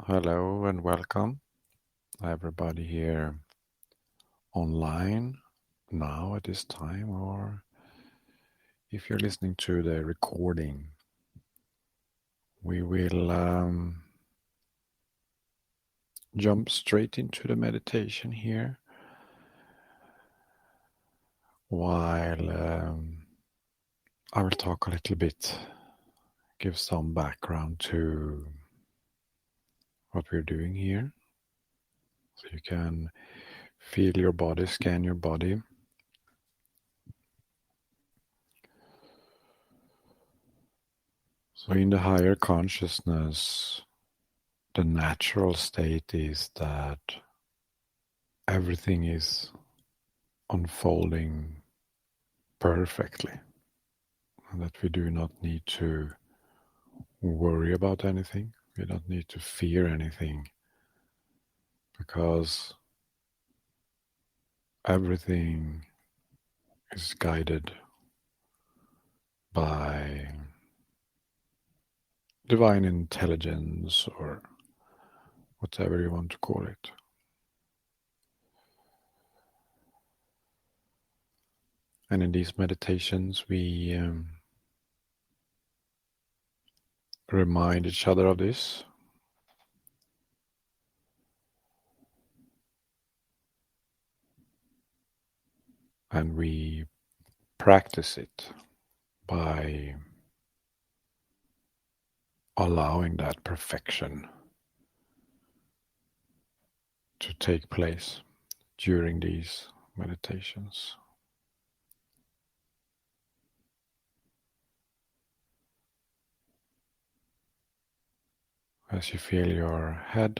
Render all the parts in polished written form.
Hello and welcome, everybody here online now at this time, or if you're listening to the recording, we will jump straight into the meditation here while I will talk a little bit, give some background to what we're doing here, so you can feel your body, scan your body. So in the higher consciousness, the natural state is that everything is unfolding perfectly, and that we do not need to worry about anything. We don't need to fear anything, because everything is guided by divine intelligence, or whatever you want to call it. And in these meditations, we remind each other of this. And we practice it by allowing that perfection to take place during these meditations. As you feel your head,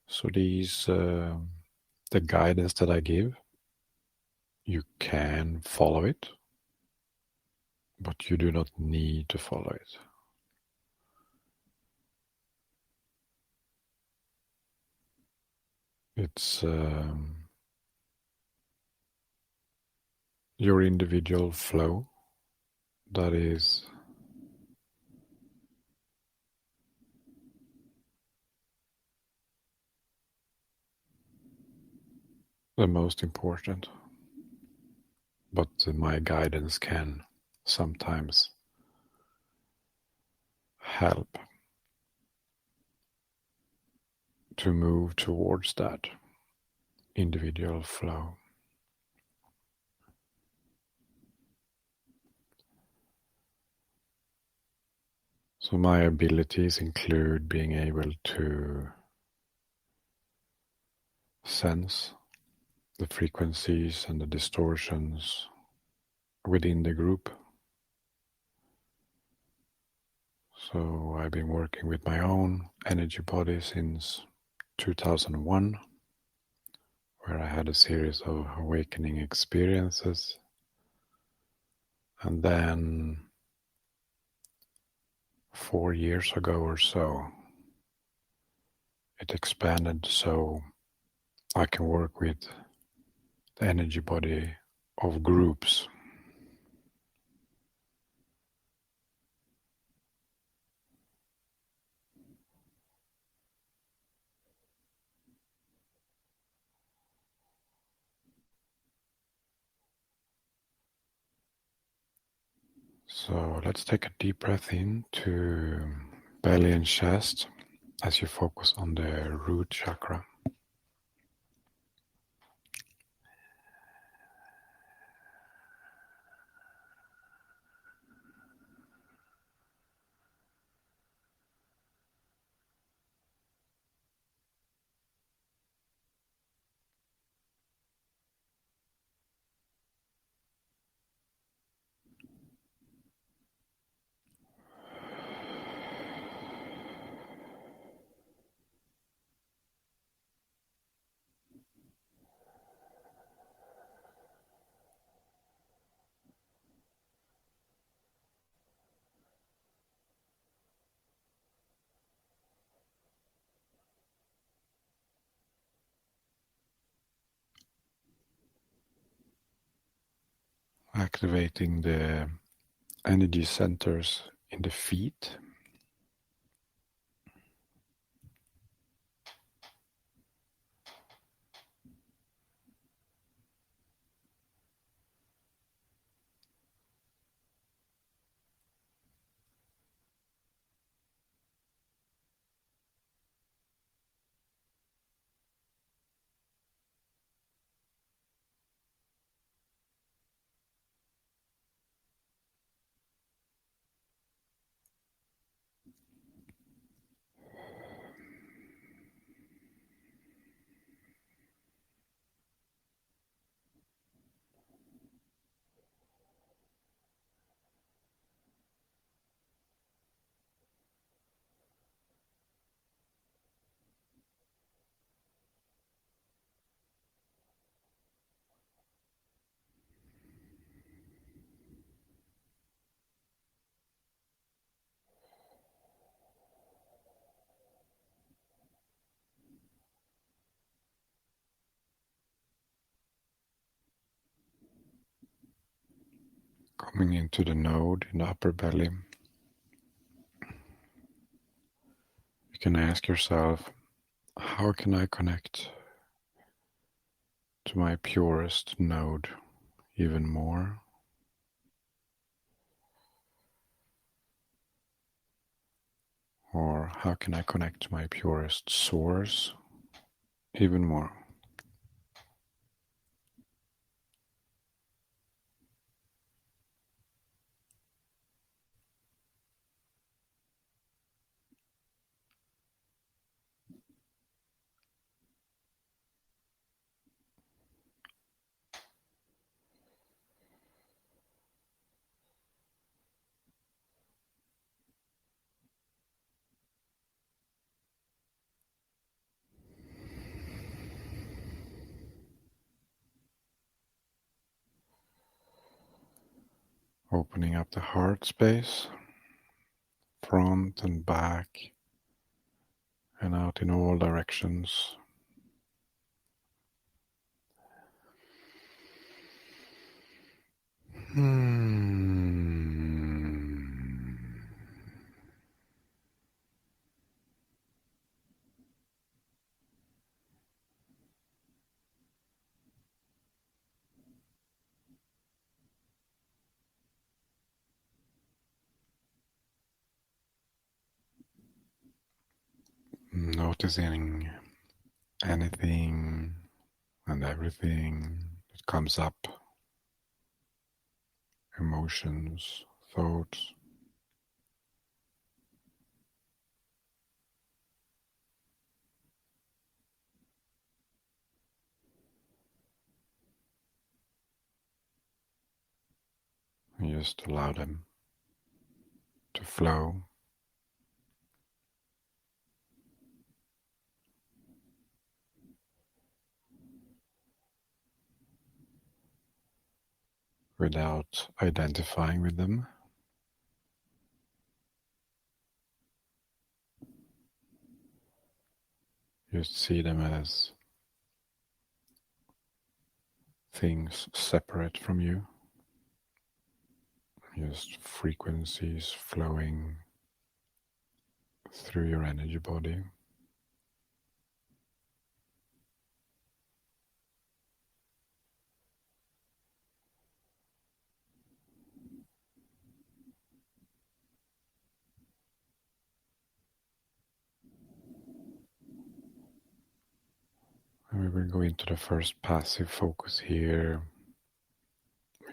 so the guidance that I give, you can follow it, but you do not need to follow it. It's your individual flow that is the most important. But my guidance can sometimes help to move towards that individual flow. So my abilities include being able to sense the frequencies and the distortions within the group. So I've been working with my own energy body since 2001, where I had a series of awakening experiences. And then 4 years ago or so, it expanded so I can work with the energy body of groups. So let's take a deep breath in to belly and chest as you focus on the root chakra. activating the energy centers in the feet. Coming into the node in the upper belly. You can ask yourself, how can I connect to my purest node even more? Or how can I connect to my purest source even more? Opening up the heart space, front and back, and out in all directions. Noticing anything and everything that comes up, emotions, thoughts. And just allow them to flow. Without identifying with them. Just see them as things separate from you. Just frequencies flowing through your energy body. And we will go into the first passive focus here.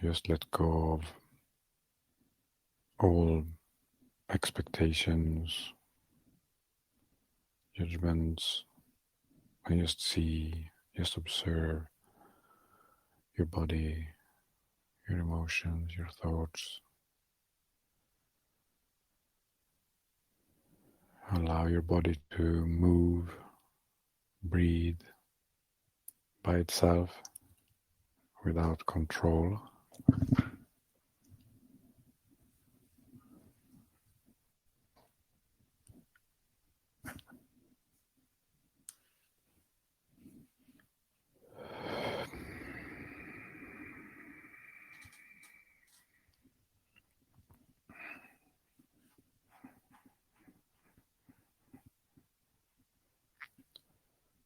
Just let go of all expectations, judgments, and just observe your body, your emotions, your thoughts. Allow your body to move, breathe by itself without control.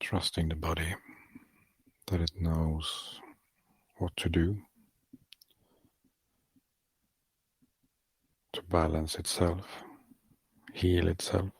trusting the body that it knows what to do to balance itself, heal itself.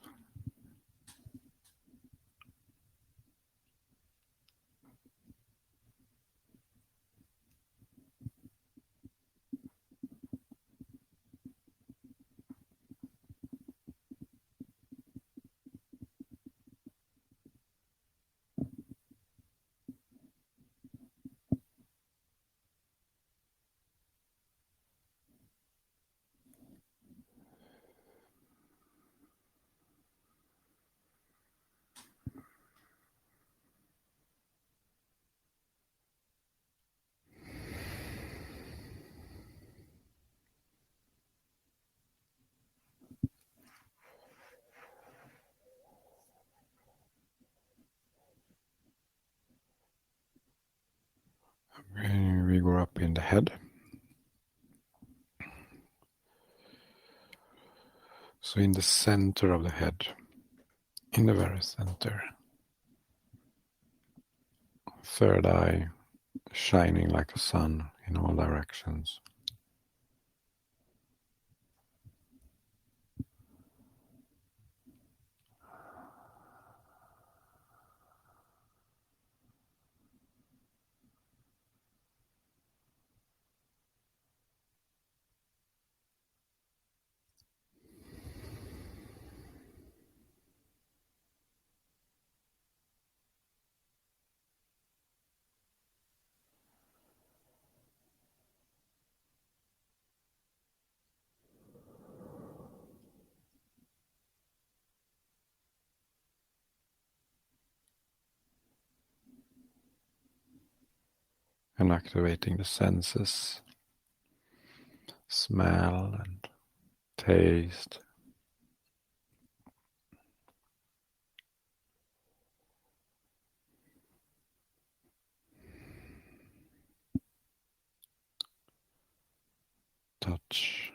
We go up in the head. So in the center of the head, in the very center, third eye shining like a sun in all directions. And activating the senses, smell and taste. Touch.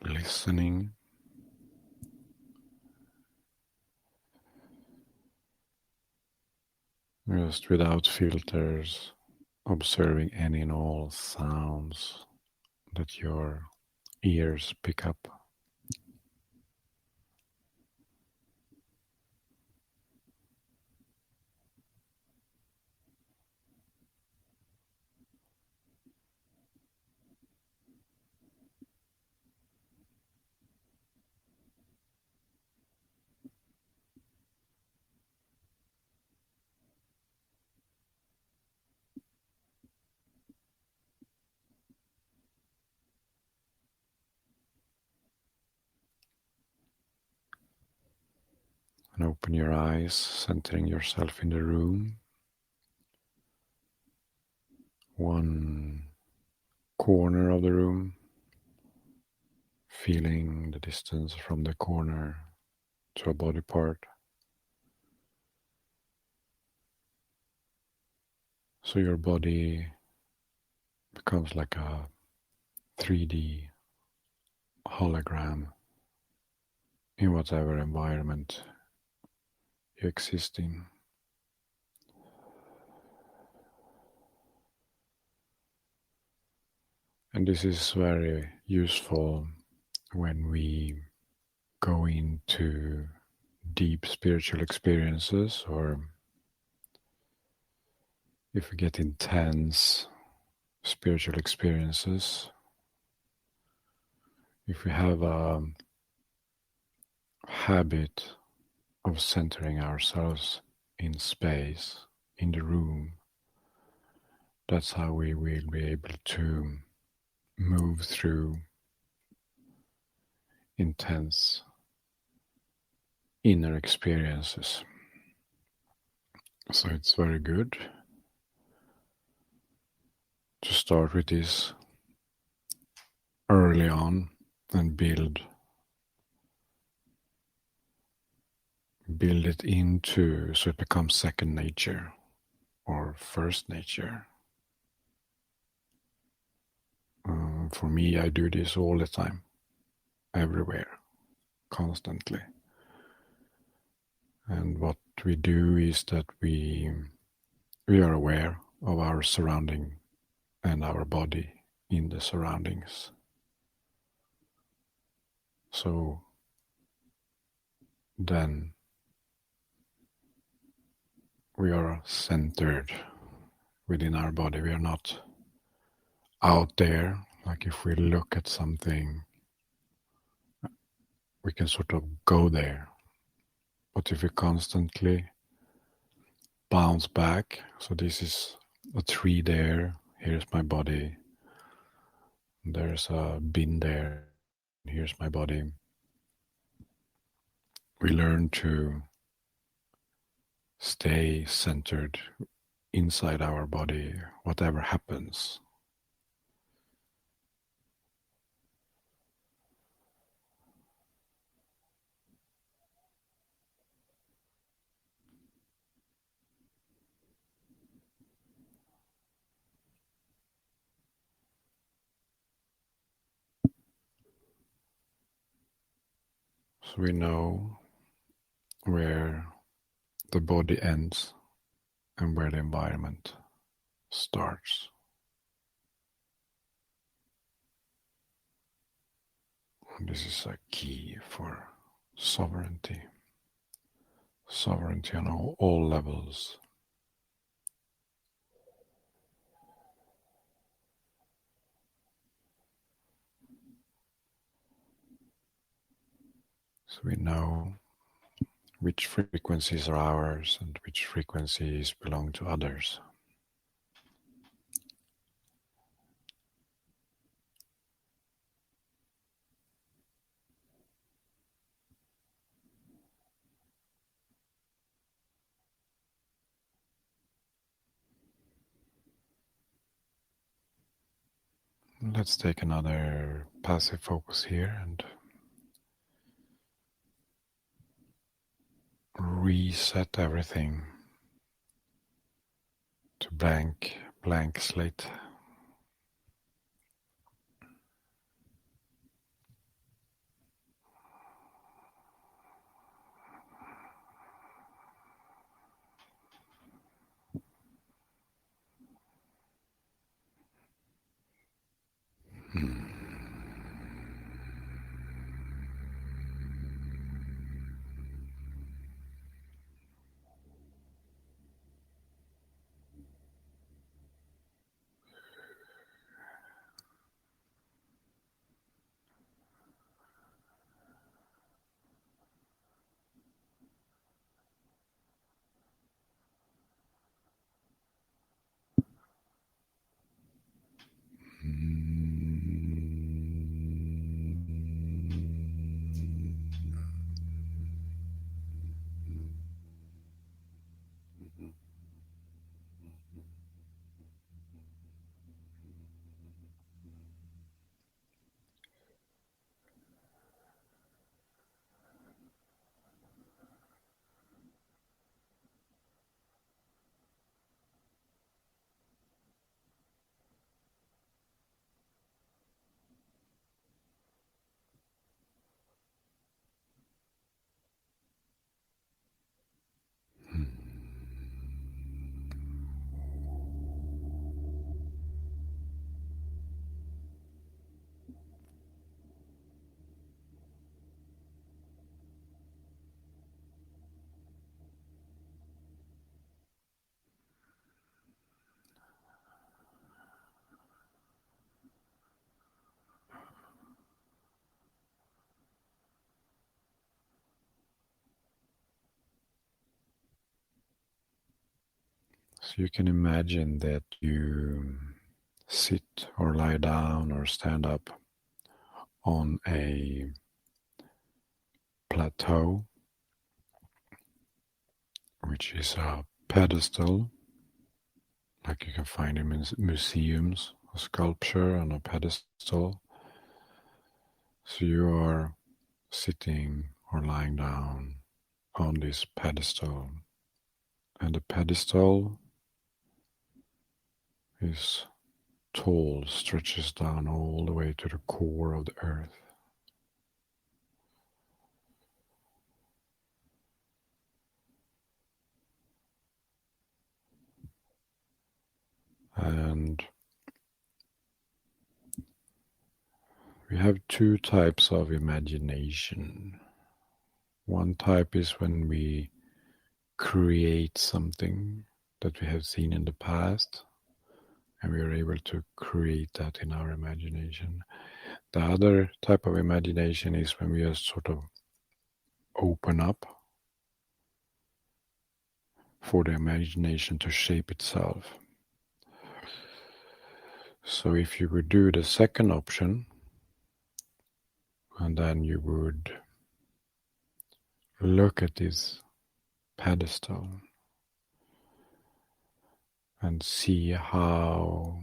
Listening. Just without filters, observing any and all sounds that your ears pick up. And open your eyes, centering yourself in the room. One corner of the room, feeling the distance from the corner to a body part. So your body becomes like a 3D hologram in whatever environment you exist in. And this is very useful when we go into deep spiritual experiences, or if we get intense spiritual experiences, if we have a habit of centering ourselves in space, in the room, that's how we will be able to move through intense inner experiences. So it's very good to start with this early on and build it into so it becomes second nature or first nature. for me, I do this all the time, everywhere, constantly. And what we do is that we are aware of our surrounding and our body in the surroundings. So then we are centered within our body. We are not out there. Like if we look at something, we can sort of go there. But if we constantly bounce back, so this is a tree there, here's my body, there's a bin there, here's my body. We learn to stay centered inside our body, whatever happens. So we know where the body ends and where the environment starts. And this is a key for sovereignty. Sovereignty on all levels. So we know which frequencies are ours and which frequencies belong to others. Let's take another passive focus here and reset everything to blank slate. So you can imagine that you sit or lie down or stand up on a plateau, which is a pedestal, like you can find in museums, a sculpture on a pedestal. So you are sitting or lying down on this pedestal, and the pedestal is tall, stretches down all the way to the core of the earth. And we have two types of imagination. One type is when we create something that we have seen in the past, and we are able to create that in our imagination. The other type of imagination is when we just sort of open up for the imagination to shape itself. So if you would do the second option, and then you would look at this pedestal and see how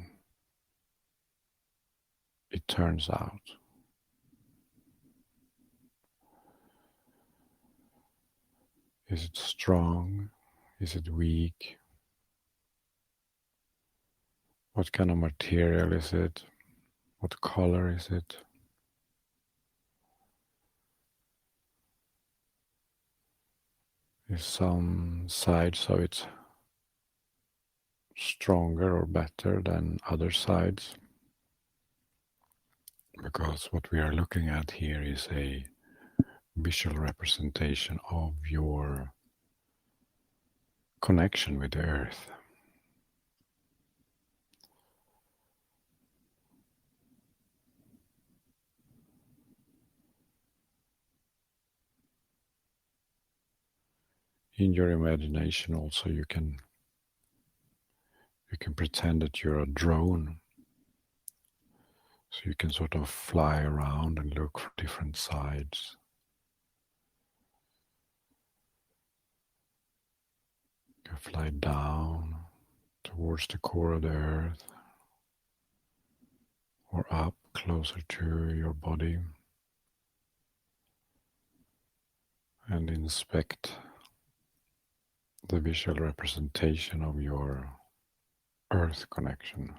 it turns out. Is it strong? Is it weak? What kind of material is it? What color is it? Is some sides of it stronger or better than other sides? Because what we are looking at here is a visual representation of your connection with the earth. In your imagination also you can pretend that you're a drone. So you can sort of fly around and look for different sides. You can fly down towards the core of the earth or up closer to your body and inspect the visual representation of your earth connection.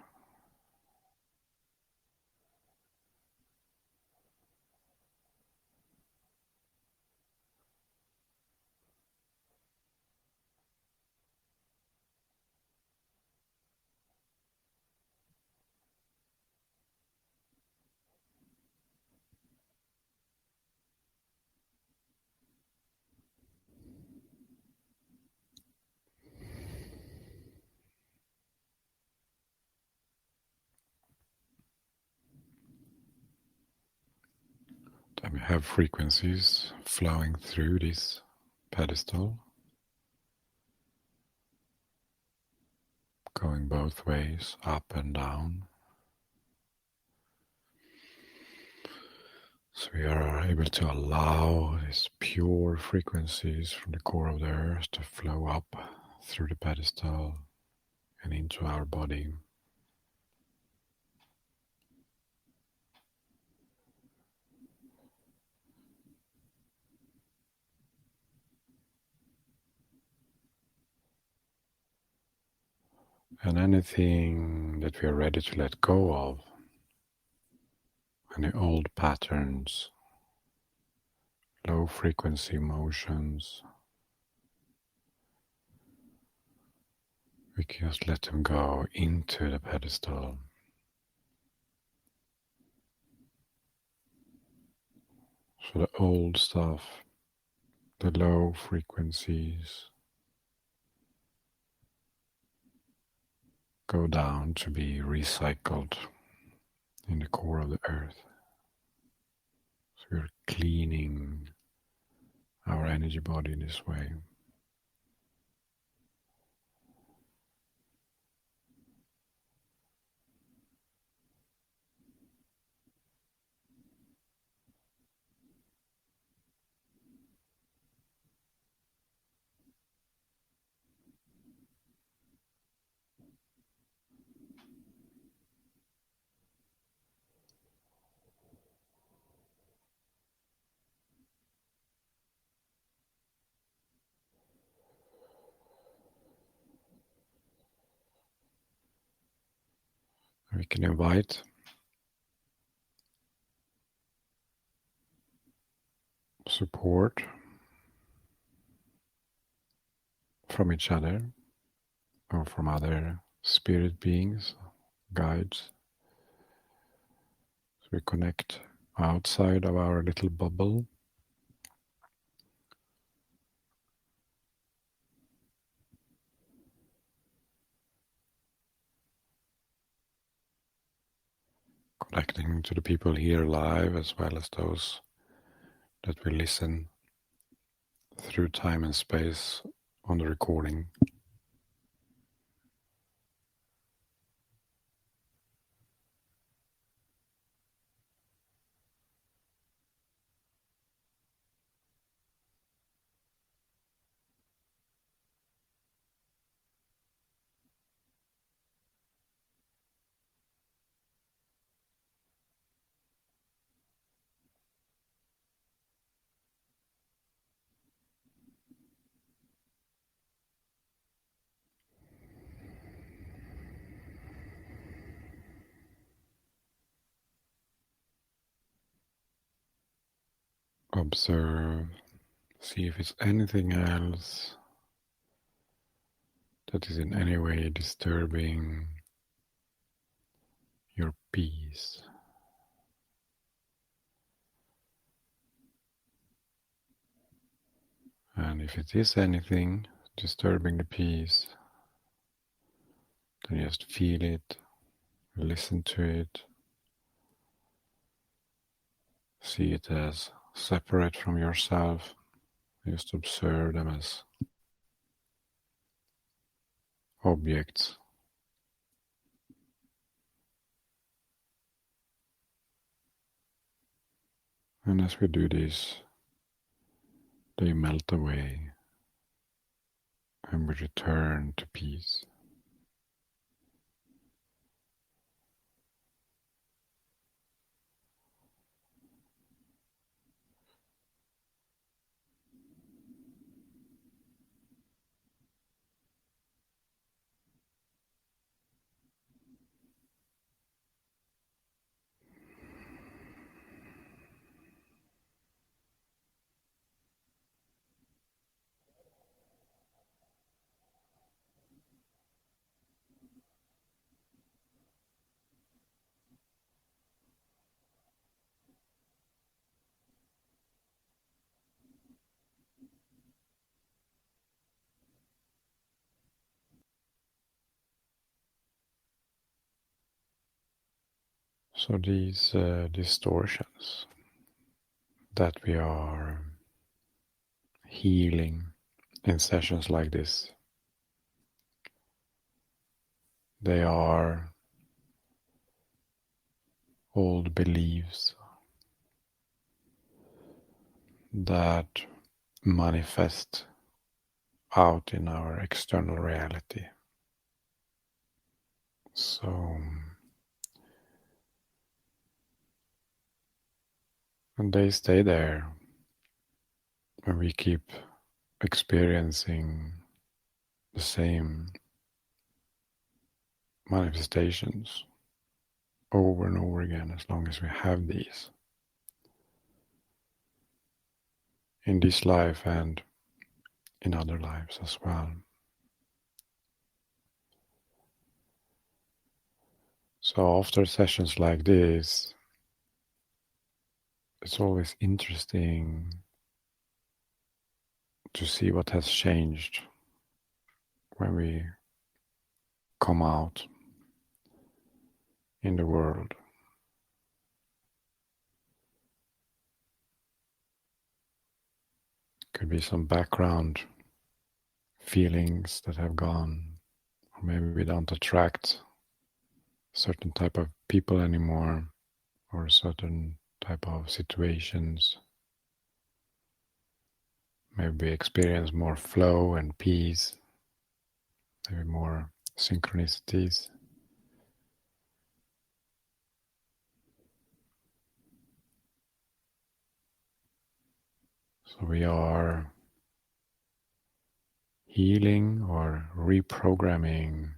Then we have frequencies flowing through this pedestal, going both ways, up and down. So we are able to allow these pure frequencies from the core of the earth to flow up through the pedestal and into our body. And anything that we are ready to let go of, any old patterns, low frequency emotions, we can just let them go into the pedestal. So the old stuff, the low frequencies, go down to be recycled in the core of the earth. So we're cleaning our energy body in this way. We can invite support from each other or from other spirit beings, guides. So we connect outside of our little bubble. Connecting to the people here live as well as those that will listen through time and space on the recording. Observe, see if it's anything else that is in any way disturbing your peace. And if it is anything disturbing the peace, then just feel it, listen to it, see it as separate from yourself, just observe them as objects. And as we do this, they melt away and we return to peace. So these distortions that we are healing in sessions like this, they are old beliefs that manifest out in our external reality. So, and they stay there and we keep experiencing the same manifestations over and over again as long as we have these in this life and in other lives as well. So after sessions like this, it's always interesting to see what has changed when we come out in the world. Could be some background feelings that have gone, or maybe we don't attract certain type of people anymore, or certain type of situations. Maybe we experience more flow and peace, maybe more synchronicities. So we are healing or reprogramming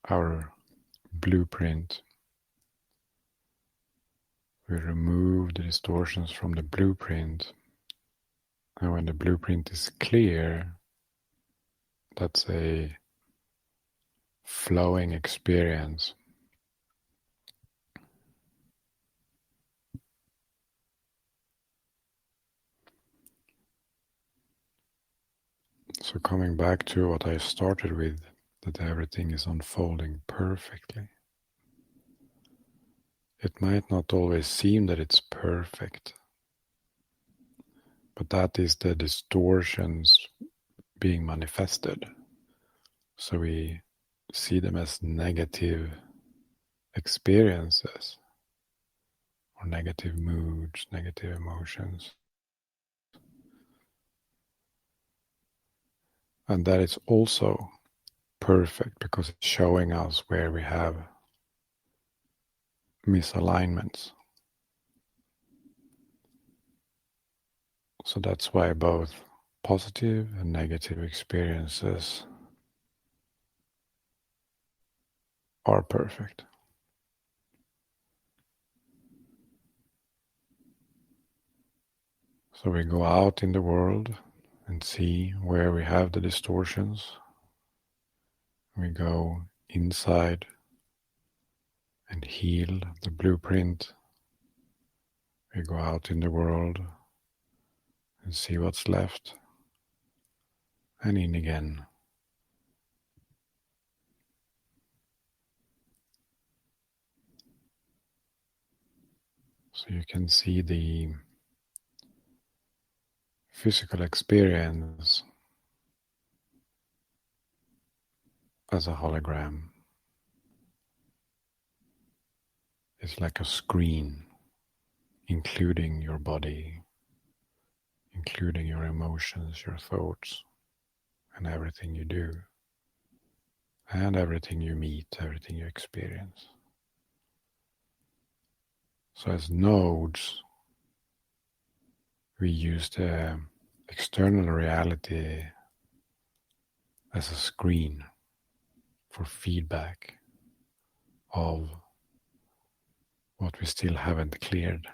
our blueprint We remove the distortions from the blueprint. And when the blueprint is clear, that's a flowing experience. So coming back to what I started with, that everything is unfolding perfectly. It might not always seem that it's perfect, but that is the distortions being manifested. So we see them as negative experiences or negative moods, negative emotions. And that is also perfect because it's showing us where we have misalignments. So that's why both positive and negative experiences are perfect. So we go out in the world and see where we have the distortions. We go inside and heal the blueprint. We go out in the world and see what's left, and in again. So you can see the physical experience as a hologram. It's like a screen, including your body, including your emotions, your thoughts, and everything you do, and everything you meet, everything you experience. So as nodes, we use the external reality as a screen for feedback of what we still haven't cleared.